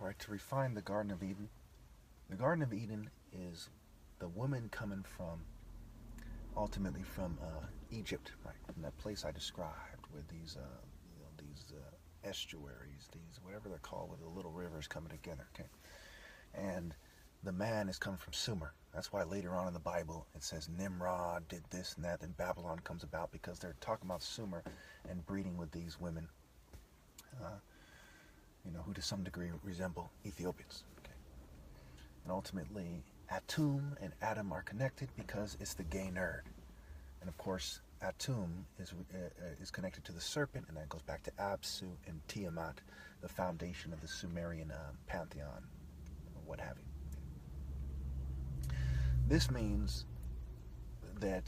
right? To refine the Garden of Eden. The Garden of Eden is the woman coming ultimately from Egypt, right? From that place I described, where these estuaries, these whatever they're called, where the little rivers coming together, okay? And the man is coming from Sumer. That's why later on in the Bible it says Nimrod did this and that, and Babylon comes about, because they're talking about Sumer and breeding with these women, who to some degree resemble Ethiopians. Okay? And ultimately, Atum and Adam are connected because it's the gay nerd. And of course, Atum is connected to the serpent, and that goes back to Apsu and Tiamat, the foundation of the Sumerian pantheon, or what have you. This means that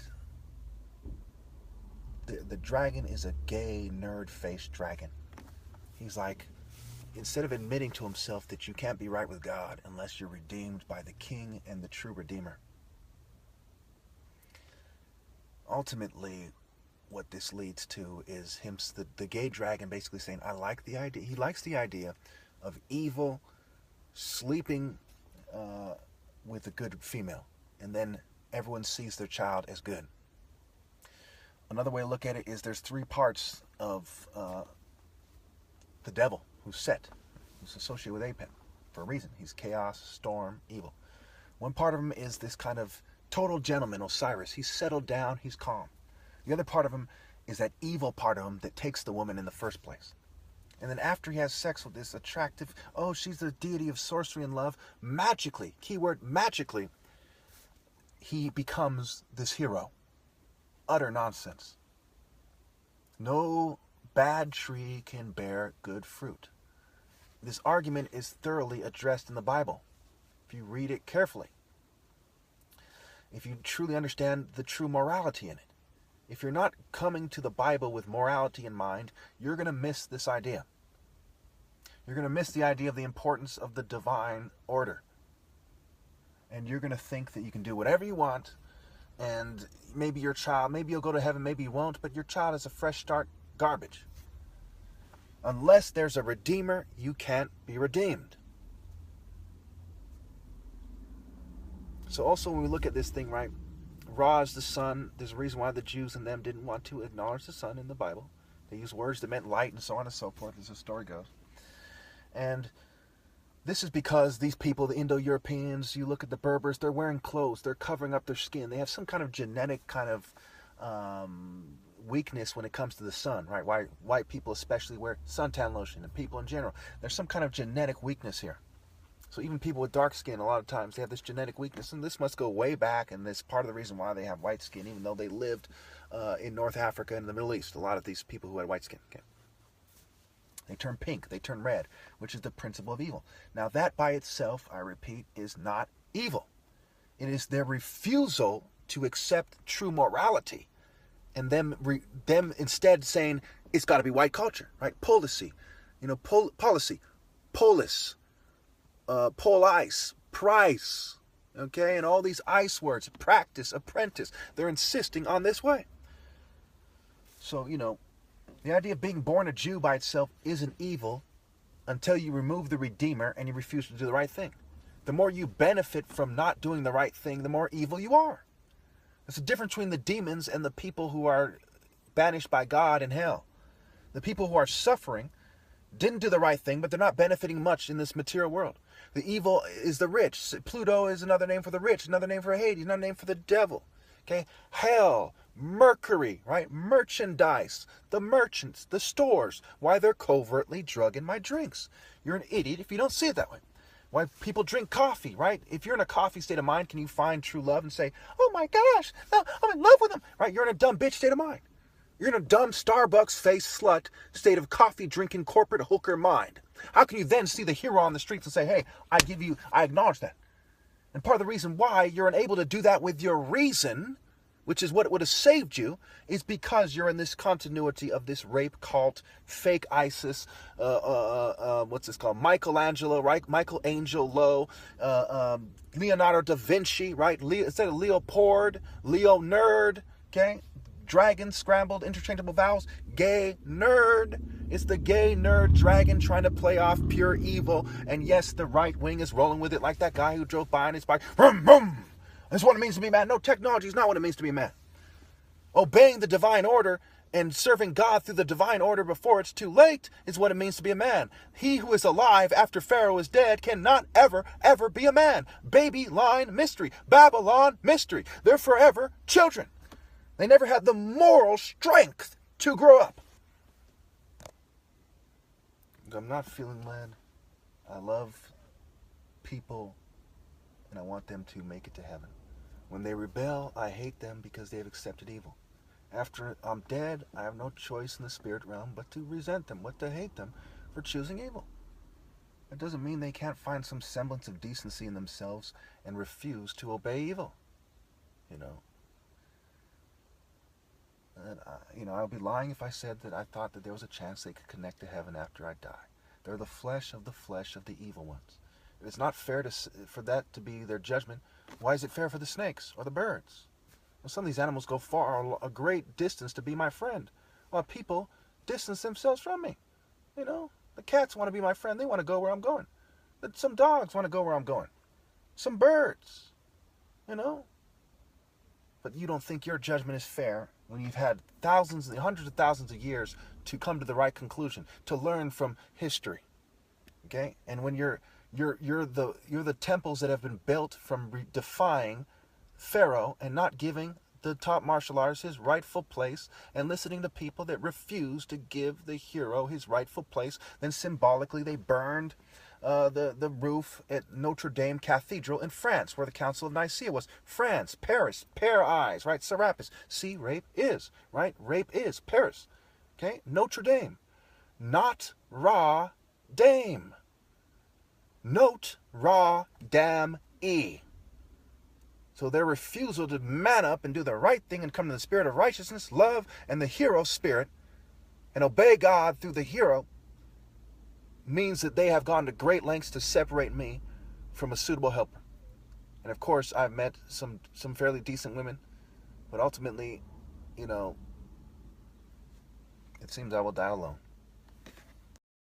the dragon is a gay, nerd-faced dragon. He's like, instead of admitting to himself that you can't be right with God unless you're redeemed by the King and the true Redeemer. Ultimately, what this leads to is him, the gay dragon, basically saying, I like the idea. He likes the idea of evil sleeping with a good female, and then everyone sees their child as good. Another way to look at it is there's three parts of the devil, who's Set, who's associated with Apep for a reason. He's chaos, storm, evil. One part of him is this kind of total gentleman, Osiris. He's settled down, he's calm. The other part of him is that evil part of him that takes the woman in the first place. And then after he has sex with this attractive, she's the deity of sorcery and love, magically, keyword magically, he becomes this hero. Utter nonsense. No bad tree can bear good fruit. This argument is thoroughly addressed in the Bible, if you read it carefully. If you truly understand the true morality in it. If you're not coming to the Bible with morality in mind, you're going to miss this idea. You're going to miss the idea of the importance of the divine order. And you're going to think that you can do whatever you want, and maybe your child, maybe you'll go to heaven, maybe you won't, but your child is a fresh start garbage. Unless there's a redeemer, you can't be redeemed. So also when we look at this thing, right, Ra is the sun. There's a reason why the Jews and them didn't want to acknowledge the sun in the Bible. They used words that meant light and so on and so forth, as the story goes. And this is because these people, the Indo-Europeans, you look at the Berbers, they're wearing clothes, they're covering up their skin. They have some kind of genetic kind of weakness when it comes to the sun, right? Why white people especially wear suntan lotion, and people in general. There's some kind of genetic weakness here. So even people with dark skin, a lot of times, they have this genetic weakness, and this must go way back, and this part of the reason why they have white skin, even though they lived in North Africa and the Middle East. A lot of these people who had white skin, okay? They turn pink, they turn red, which is the principle of evil. Now that by itself, I repeat, is not evil. It is their refusal to accept true morality, and them instead saying, it's got to be white culture, right? Policy, policy, polis, police, price, okay? And all these ice words, practice, apprentice, they're insisting on this way. So, the idea of being born a Jew by itself isn't evil until you remove the Redeemer and you refuse to do the right thing. The more you benefit from not doing the right thing, the more evil you are. There's a difference between the demons and the people who are banished by God in hell. The people who are suffering didn't do the right thing, but they're not benefiting much in this material world. The evil is the rich. Pluto is another name for the rich, another name for Hades, another name for the devil. Okay? Hell, Mercury, right? Merchandise, the merchants, the stores. Why they're covertly drugging my drinks. You're an idiot if you don't see it that way. Why people drink coffee, right? If you're in a coffee state of mind, can you find true love and say, oh my gosh, I'm in love with him, right? You're in a dumb bitch state of mind. You're in a dumb Starbucks face slut state of coffee drinking corporate hooker mind. How can you then see the hero on the streets and say, hey, I acknowledge that. And part of the reason why you're unable to do that with your reason, which is what would have saved you, is because you're in this continuity of this rape cult, fake ISIS, what's this called? Michelangelo, right? Michelangelo, Leonardo da Vinci, right? Instead of Leopold, Leo Nerd, okay? dragon, scrambled, interchangeable vowels, gay nerd. It's the gay nerd dragon trying to play off pure evil. And yes, the right wing is rolling with it like that guy who drove by on his bike. Vroom, vroom. That's what it means to be man. No, technology is not what it means to be man. Obeying the divine order and serving God through the divine order before it's too late is what it means to be a man. He who is alive after Pharaoh is dead cannot ever, ever be a man. Baby line mystery. Babylon mystery. They're forever children. They never had the moral strength to grow up. I'm not feeling led. I love people and I want them to make it to heaven. When they rebel, I hate them because they have accepted evil. After I'm dead, I have no choice in the spirit realm but to resent them, but to hate them for choosing evil. That doesn't mean they can't find some semblance of decency in themselves and refuse to obey evil. I'll be lying if I said that I thought that there was a chance they could connect to heaven after I die. They're the flesh of the evil ones. If it's not fair for that to be their judgment, why is it fair for the snakes or the birds? Well, some of these animals go a great distance to be my friend, while people distance themselves from me. The cats want to be my friend. They want to go where I'm going. Some dogs want to go where I'm going. Some birds, But you don't think your judgment is fair when you've had hundreds of thousands of years to come to the right conclusion, to learn from history. Okay? And when you're the temples that have been built from defying Pharaoh and not giving the top martial artist his rightful place and listening to people that refuse to give the hero his rightful place, then symbolically they burned the roof at Notre Dame Cathedral in France, where the Council of Nicaea was. France, Paris, pair eyes, right? Serapis. See, rape is, right? Rape is Paris. Okay? Notre Dame. Not raw dame. Note raw damn e. So their refusal to man up and do the right thing and come to the spirit of righteousness, love, and the hero spirit, and obey God through the hero, means that they have gone to great lengths to separate me from a suitable helper. And of course, I've met some fairly decent women, but ultimately, it seems I will die alone.